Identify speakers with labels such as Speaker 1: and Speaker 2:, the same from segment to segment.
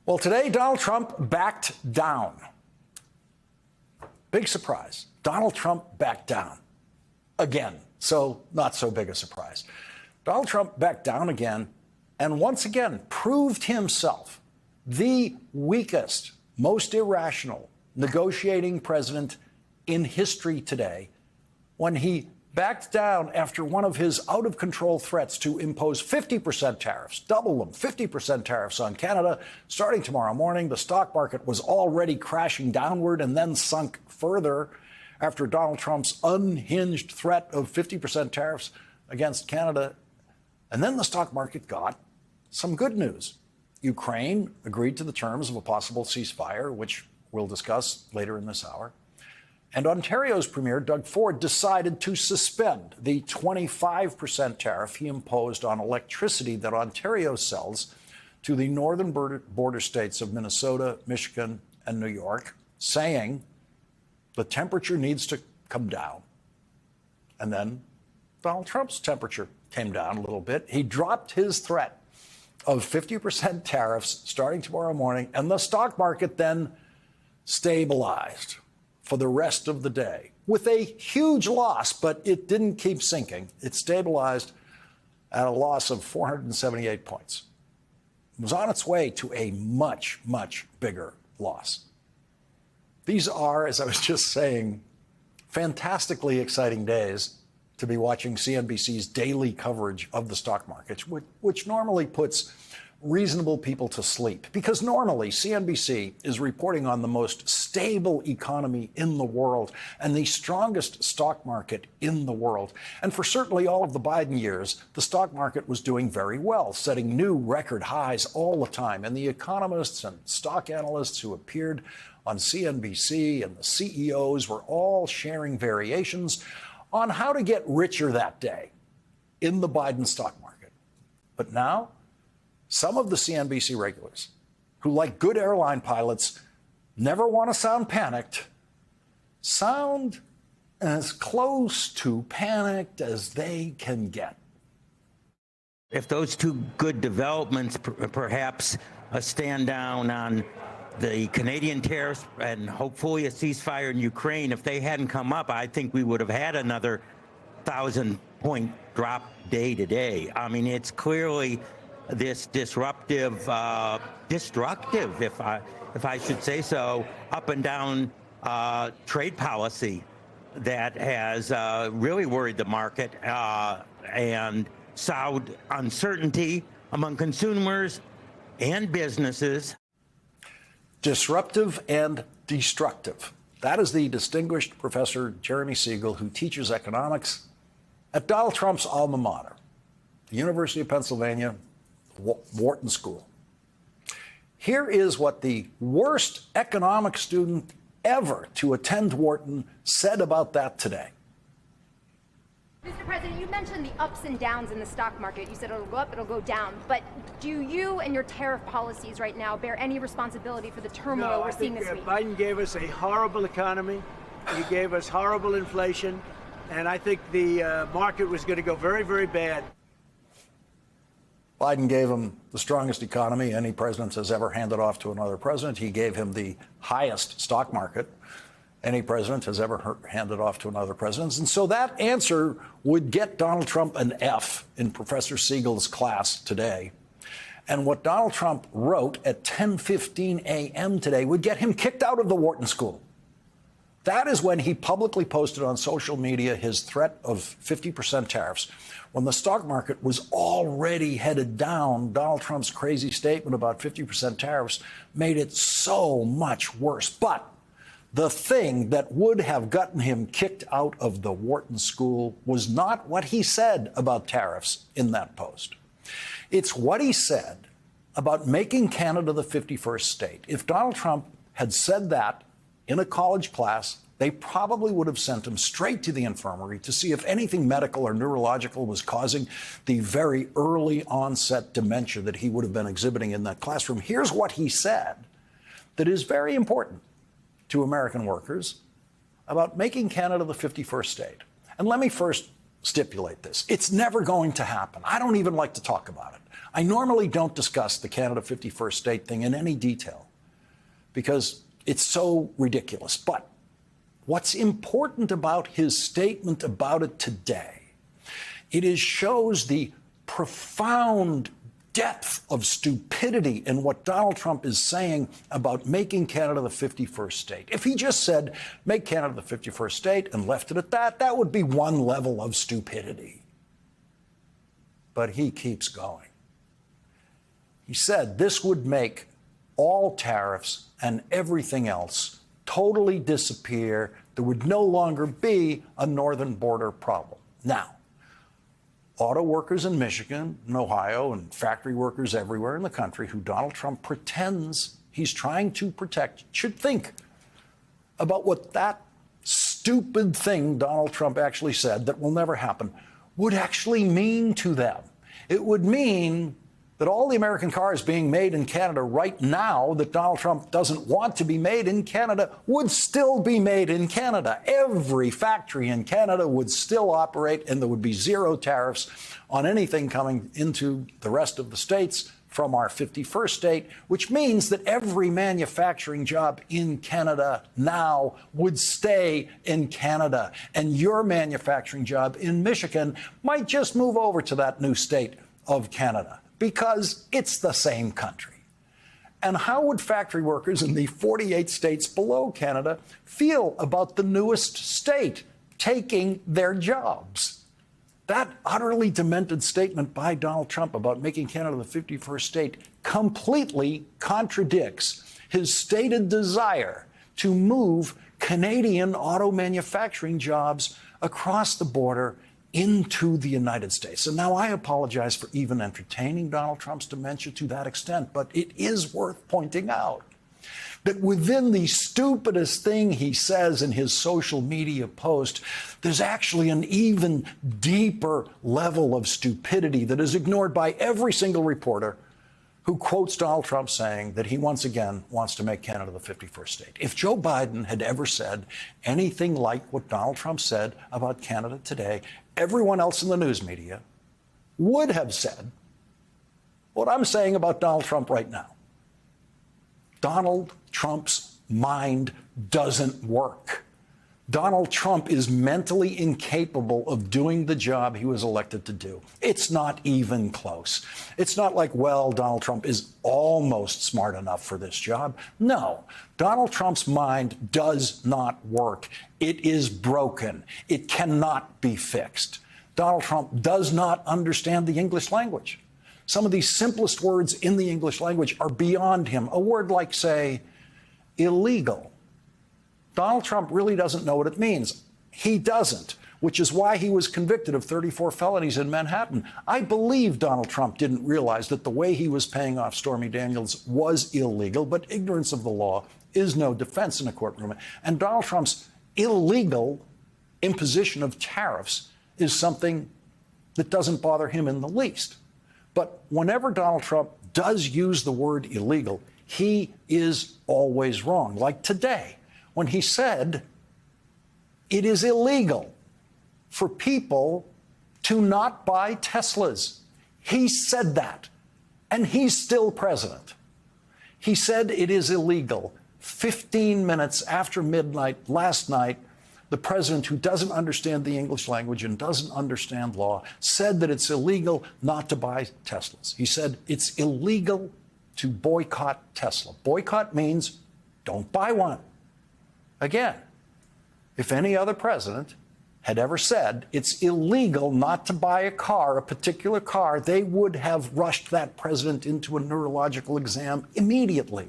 Speaker 1: Well, today, Donald Trump backed down. Big surprise. Donald Trump backed down again. So not so big a surprise. Donald Trump backed down again and once again proved himself the weakest, most irrational negotiating president in history today when he backed down after one of his out-of-control threats to impose 50% tariffs, double them, 50% tariffs on Canada. Starting tomorrow morning, the stock market was already crashing downward and then sunk further after Donald Trump's unhinged threat of 50% tariffs against Canada. And then the stock market got some good news. Ukraine agreed to the terms of a possible ceasefire, which we'll discuss later in this hour. And Ontario's Premier, Doug Ford, decided to suspend the 25% tariff he imposed on electricity that Ontario sells to the northern border states of Minnesota, Michigan, and New York, saying the temperature needs to come down. And then Donald Trump's temperature came down a little bit. He dropped his threat of 50% tariffs starting tomorrow morning, and the stock market then stabilized for the rest of the day with a huge loss, but it didn't keep sinking. It stabilized at a loss of 478 points. It was on its way to a much, much bigger loss. These are, as I was just saying, fantastically exciting days to be watching CNBC's daily coverage of the stock markets, which normally puts reasonable people to sleep, because normally CNBC is reporting on the most stable economy in the world and the strongest stock market in the world. And for certainly all of the Biden years, the stock market was doing very well, setting new record highs all the time. And the economists and stock analysts who appeared on CNBC and the CEOs were all sharing variations on how to get richer that day in the Biden stock market. But now, some of the CNBC regulars who, like good airline pilots, never want to sound panicked, sound as close to panicked as they can get.
Speaker 2: If those two good developments, perhaps a stand down on the Canadian tariffs and hopefully a ceasefire in Ukraine, if they hadn't come up, I think we would have had another 1,000-point drop day today. I mean, it's clearly this destructive, if I should say so, up and down trade policy that has really worried the market and sowed uncertainty among consumers and businesses.
Speaker 1: Disruptive and destructive. That is the distinguished Professor Jeremy Siegel, who teaches economics at Donald Trump's alma mater, the University of Pennsylvania, Wharton School. Here is what the worst economic student ever to attend Wharton said about that today.
Speaker 3: Mr. President, you mentioned the ups and downs in the stock market. You said it'll go up, it'll go down. But do you and your tariff policies right now bear any responsibility for the turmoil we're seeing this week?
Speaker 4: Biden gave us a horrible economy. He gave us horrible inflation. And I think the market was going to go very, very bad.
Speaker 1: Biden gave him the strongest economy any president has ever handed off to another president. He gave him the highest stock market any president has ever handed off to another president. And so that answer would get Donald Trump an F in Professor Siegel's class today. And what Donald Trump wrote at 10:15 a.m. today would get him kicked out of the Wharton School. That is when he publicly posted on social media his threat of 50% tariffs. When the stock market was already headed down, Donald Trump's crazy statement about 50% tariffs made it so much worse. But the thing that would have gotten him kicked out of the Wharton School was not what he said about tariffs in that post. It's what he said about making Canada the 51st state. If Donald Trump had said that in a college class, they probably would have sent him straight to the infirmary to see if anything medical or neurological was causing the very early onset dementia that he would have been exhibiting in that classroom. Here's what he said that is very important to American workers about making Canada the 51st state. And let me first stipulate this. It's never going to happen. I don't even like to talk about it. I normally don't discuss the Canada 51st state thing in any detail because it's so ridiculous. But what's important about his statement about it today, shows the profound depth of stupidity in what Donald Trump is saying about making Canada the 51st state. If he just said, make Canada the 51st state and left it at that, that would be one level of stupidity. But he keeps going. He said this would make all tariffs and everything else totally disappear. There would no longer be a northern border problem. Now, auto workers in Michigan and Ohio and factory workers everywhere in the country who Donald Trump pretends he's trying to protect should think about what that stupid thing Donald Trump actually said that will never happen would actually mean to them. It would mean that all the American cars being made in Canada right now that Donald Trump doesn't want to be made in Canada would still be made in Canada. Every factory in Canada would still operate, and there would be zero tariffs on anything coming into the rest of the states from our 51st state, which means that every manufacturing job in Canada now would stay in Canada, and your manufacturing job in Michigan might just move over to that new state of Canada, because it's the same country. And how would factory workers in the 48 states below Canada feel about the newest state taking their jobs? That utterly demented statement by Donald Trump about making Canada the 51st state completely contradicts his stated desire to move Canadian auto manufacturing jobs across the border into the United States. And now I apologize for even entertaining Donald Trump's dementia to that extent, but it is worth pointing out that within the stupidest thing he says in his social media post, there's actually an even deeper level of stupidity that is ignored by every single reporter who quotes Donald Trump saying that he once again wants to make Canada the 51st state. If Joe Biden had ever said anything like what Donald Trump said about Canada today, everyone else in the news media would have said what I'm saying about Donald Trump right now. Donald Trump's mind doesn't work. Donald Trump is mentally incapable of doing the job he was elected to do. It's not even close. It's not like, well, Donald Trump is almost smart enough for this job. No, Donald Trump's mind does not work. It is broken. It cannot be fixed. Donald Trump does not understand the English language. Some of the simplest words in the English language are beyond him. A word like, say, illegal. Donald Trump really doesn't know what it means. He doesn't, which is why he was convicted of 34 felonies in Manhattan. I believe Donald Trump didn't realize that the way he was paying off Stormy Daniels was illegal, but ignorance of the law is no defense in a courtroom. And Donald Trump's illegal imposition of tariffs is something that doesn't bother him in the least. But whenever Donald Trump does use the word illegal, he is always wrong. Like today, when he said it is illegal for people to not buy Teslas. He said that, and he's still president. He said it is illegal. 15 minutes after midnight last night, the president, who doesn't understand the English language and doesn't understand law, said that it's illegal not to buy Teslas. He said it's illegal to boycott Tesla. Boycott means don't buy one. Again, if any other president had ever said it's illegal not to buy a car, a particular car, they would have rushed that president into a neurological exam immediately.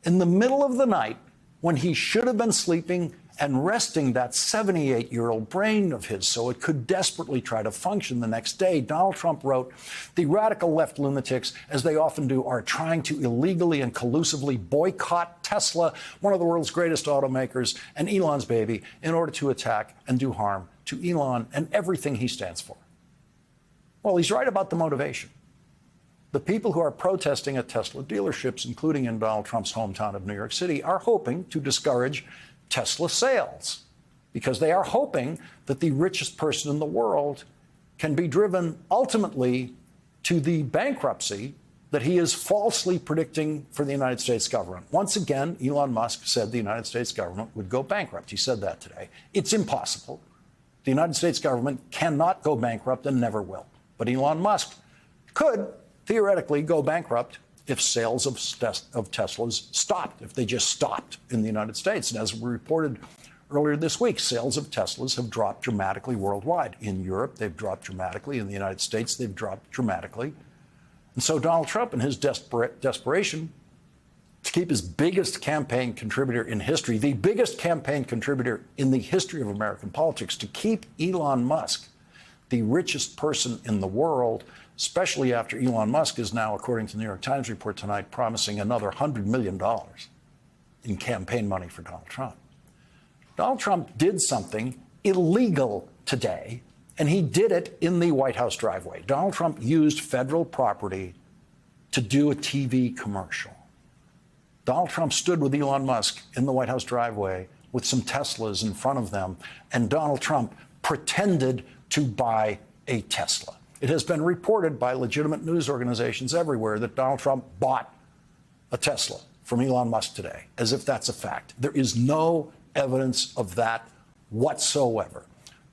Speaker 1: In the middle of the night, when he should have been sleeping and resting that 78-year-old brain of his so it could desperately try to function the next day, Donald Trump wrote, the radical left lunatics, as they often do, are trying to illegally and collusively boycott Tesla, one of the world's greatest automakers, and Elon's baby, in order to attack and do harm to Elon and everything he stands for. Well, he's right about the motivation. The people who are protesting at Tesla dealerships, including in Donald Trump's hometown of New York City, are hoping to discourage Tesla sales because they are hoping that the richest person in the world can be driven ultimately to the bankruptcy that he is falsely predicting for the United States government. Once again, Elon Musk said the United States government would go bankrupt. He said that today. It's impossible. The United States government cannot go bankrupt and never will. But Elon Musk could theoretically go bankrupt if sales of Teslas stopped, if they just stopped in the United States. And as we reported earlier this week, sales of Teslas have dropped dramatically worldwide. In Europe, they've dropped dramatically. In the United States, they've dropped dramatically. And so Donald Trump, in his desperation to keep his biggest campaign contributor in history, the biggest campaign contributor in the history of American politics, to keep Elon Musk the richest person in the world, especially after Elon Musk is now, according to the New York Times report tonight, promising another $100 million in campaign money for Donald Trump. Donald Trump did something illegal today, and he did it in the White House driveway. Donald Trump used federal property to do a TV commercial. Donald Trump stood with Elon Musk in the White House driveway with some Teslas in front of them, and Donald Trump pretended to buy a Tesla. It has been reported by legitimate news organizations everywhere that Donald Trump bought a Tesla from Elon Musk today, as if that's a fact. There is no evidence of that whatsoever.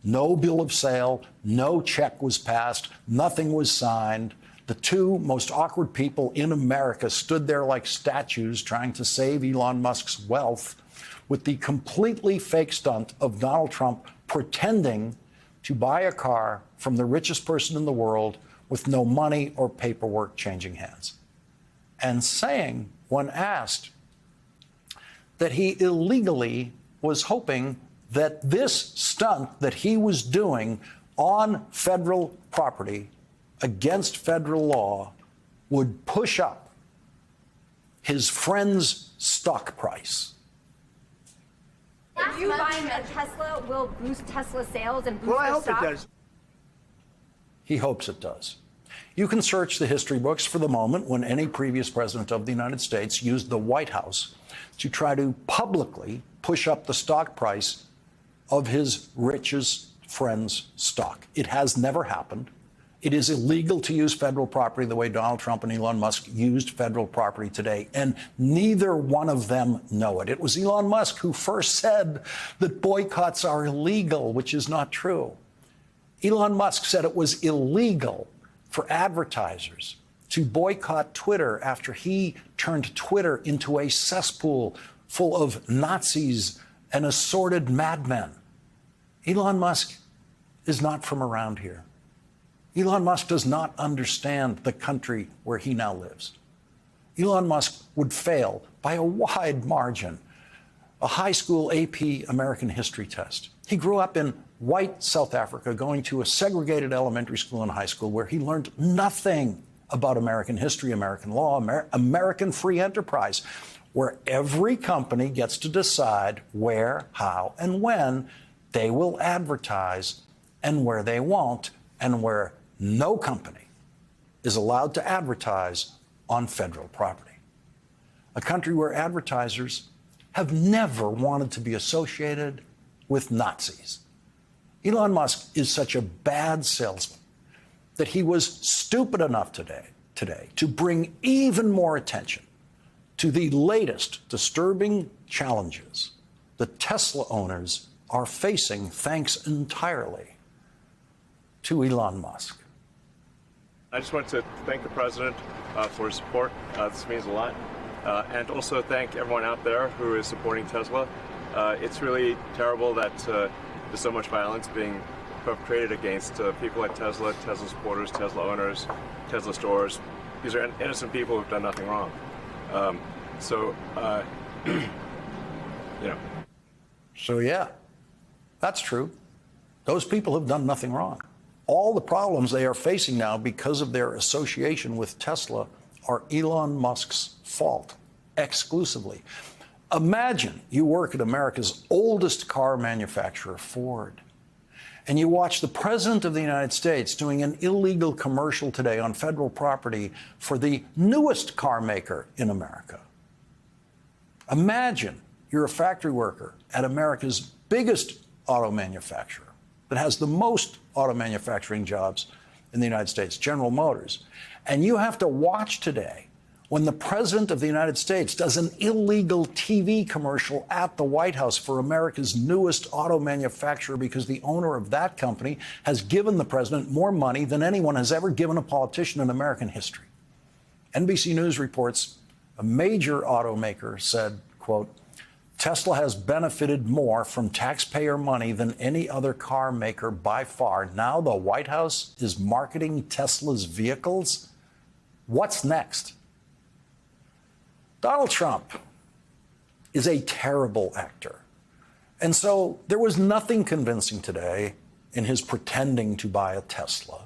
Speaker 1: No bill of sale, no check was passed, nothing was signed. The two most awkward people in America stood there like statues trying to save Elon Musk's wealth with the completely fake stunt of Donald Trump pretending to buy a car from the richest person in the world with no money or paperwork changing hands. And saying, when asked, that he illegally was hoping that this stunt that he was doing on federal property against federal law would push up his friend's stock price.
Speaker 3: If you buying a Tesla will boost Tesla sales and boost
Speaker 4: Well, I
Speaker 3: their
Speaker 4: hope
Speaker 3: stock?
Speaker 4: it does.
Speaker 1: He hopes it does. You can search the history books for the moment when any previous president of the United States used the White House to try to publicly push up the stock price of his richest friend's stock. It has never happened. It is illegal to use federal property the way Donald Trump and Elon Musk used federal property today, and neither one of them know it. It was Elon Musk who first said that boycotts are illegal, which is not true. Elon Musk said it was illegal for advertisers to boycott Twitter after he turned Twitter into a cesspool full of Nazis and assorted madmen. Elon Musk is not from around here. Elon Musk does not understand the country where he now lives. Elon Musk would fail by a wide margin a high school AP American history test. He grew up in white South Africa, going to a segregated elementary school and high school where he learned nothing about American history, American law, American free enterprise, where every company gets to decide where, how, and when they will advertise and where they won't, and where no company is allowed to advertise on federal property. A country where advertisers have never wanted to be associated with Nazis. Elon Musk is such a bad salesman that he was stupid enough today to bring even more attention to the latest disturbing challenges that Tesla owners are facing thanks entirely to Elon Musk.
Speaker 5: I just want to thank the president for his support. This means a lot. And also thank everyone out there who is supporting Tesla. It's really terrible that there's so much violence being perpetrated against people like Tesla, Tesla supporters, Tesla owners, Tesla stores. These are innocent people who've done nothing wrong.
Speaker 1: So, yeah, that's true. Those people have done nothing wrong. All the problems they are facing now because of their association with Tesla are Elon Musk's fault, exclusively. Imagine you work at America's oldest car manufacturer, Ford, and you watch the President of the United States doing an illegal commercial today on federal property for the newest car maker in America. Imagine you're a factory worker at America's biggest auto manufacturer that has the most auto manufacturing jobs in the United States, General Motors. And you have to watch today when the President of the United States does an illegal TV commercial at the White House for America's newest auto manufacturer because the owner of that company has given the President more money than anyone has ever given a politician in American history. NBC News reports a major automaker said, quote, Tesla has benefited more from taxpayer money than any other car maker by far. Now the White House is marketing Tesla's vehicles. What's next? Donald Trump is a terrible actor. And so there was nothing convincing today in his pretending to buy a Tesla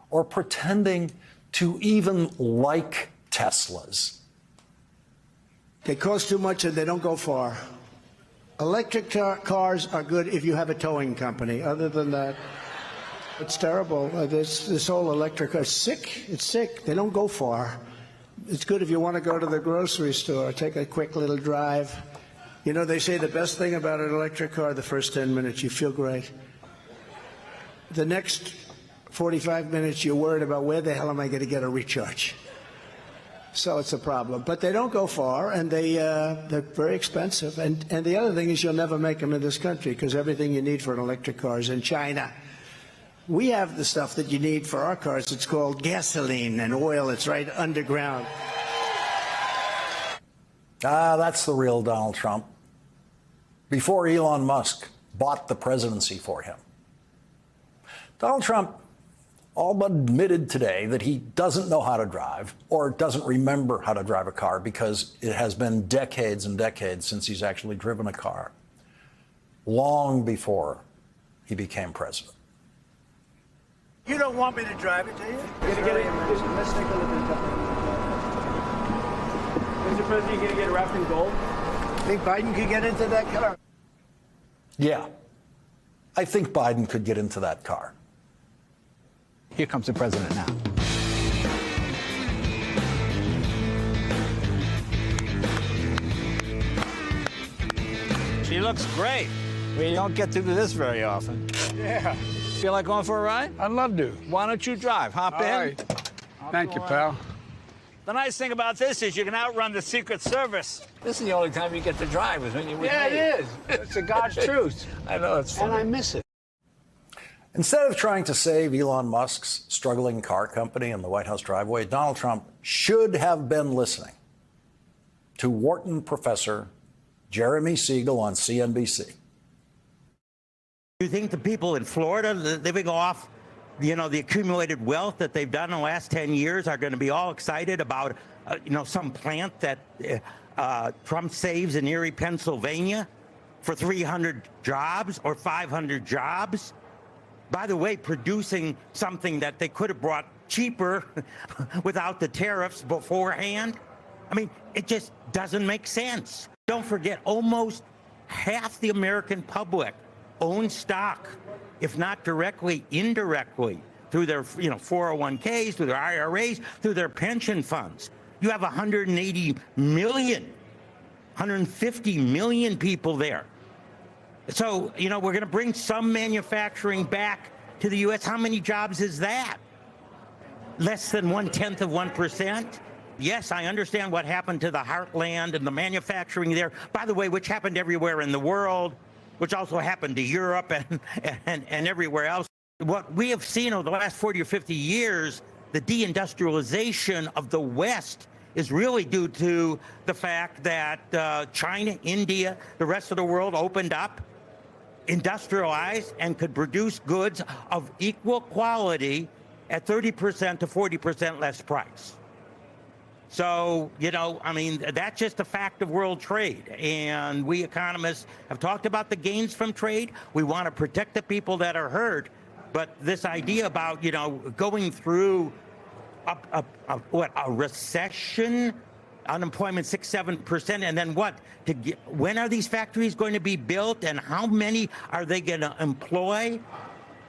Speaker 1: or pretending to even like Teslas.
Speaker 4: They cost too much and they don't go far. Electric cars are good if you have a towing company. Other than that, it's terrible. This whole electric car is sick. It's sick. They don't go far. It's good if you want to go to the grocery store, take a quick little drive. You know, they say the best thing about an electric car, the first 10 minutes, you feel great. The next 45 minutes, you're worried about where the hell am I going to get a recharge? So it's a problem. But they don't go far, and they're very expensive. And the other thing is you'll never make them in this country because everything you need for an electric car is in China. We have the stuff that you need for our cars. It's called gasoline and oil. It's right underground.
Speaker 1: That's the real Donald Trump. Before Elon Musk bought the presidency for him. Donald Trump all but admitted today that he doesn't know how to drive or doesn't remember how to drive a car because it has been decades and decades since he's actually driven a car, long before he became president.
Speaker 4: You don't want me to drive it, do you? Let's take a look at the
Speaker 6: Mr. President, you going to get wrapped in gold?
Speaker 4: Think Biden could get into that car?
Speaker 1: Yeah, I think Biden could get into that car.
Speaker 6: Here comes the president now. She looks great. We don't get to do this very often.
Speaker 7: Yeah,
Speaker 6: Feel like going for a ride?
Speaker 7: I'd love to.
Speaker 6: Why don't you drive? Hop
Speaker 7: All
Speaker 6: in.
Speaker 7: right. Thank you, pal.
Speaker 6: The nice thing about this is you can outrun the Secret Service. This is the only time you get to drive is when you're with me.
Speaker 7: Yeah, it is. It's a God's truth.
Speaker 6: I know, it's funny.
Speaker 7: And I miss it.
Speaker 1: Instead of trying to save Elon Musk's struggling car company in the White House driveway, Donald Trump should have been listening to Wharton professor Jeremy Siegel on CNBC.
Speaker 2: You think the people in Florida living off, you know, the accumulated wealth that they've done in the last 10 years are going to be all excited about, some plant that Trump saves in Erie, Pennsylvania for 300 jobs or 500 jobs? By the way, producing something that they could have brought cheaper without the tariffs beforehand. I mean, it just doesn't make sense. Don't forget, almost half the American public own stock, if not directly, indirectly, through their 401ks, through their IRAs, through their pension funds. You have 180 million, 150 million people there. So, we're going to bring some manufacturing back to the U.S. How many jobs is that? Less than 1/10 of 1%? Yes, I understand what happened to the heartland and the manufacturing there, by the way, which happened everywhere in the world, which also happened to Europe and everywhere else. What we have seen over the last 40 or 50 years, the deindustrialization of the West is really due to the fact that China, India, the rest of the world opened up, industrialized, and could produce goods of equal quality at 30% to 40% less price. So, that's just a fact of world trade. And we economists have talked about the gains from trade. We want to protect the people that are hurt. But this idea about, going through a recession, unemployment 6-7%, and then what? When are these factories going to be built, and how many are they going to employ?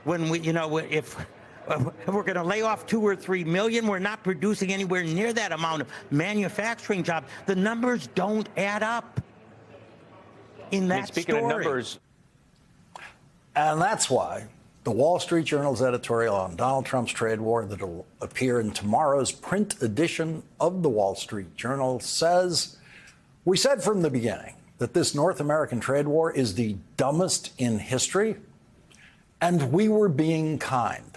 Speaker 2: When we, if we're going to lay off 2 or 3 million, we're not producing anywhere near that amount of manufacturing jobs. The numbers don't add up in that
Speaker 6: Speaking
Speaker 2: story.
Speaker 6: of numbers,
Speaker 1: And that's why The Wall Street Journal's editorial on Donald Trump's trade war that will appear in tomorrow's print edition of the Wall Street Journal says, "We said from the beginning that this North American trade war is the dumbest in history, and we were being kind.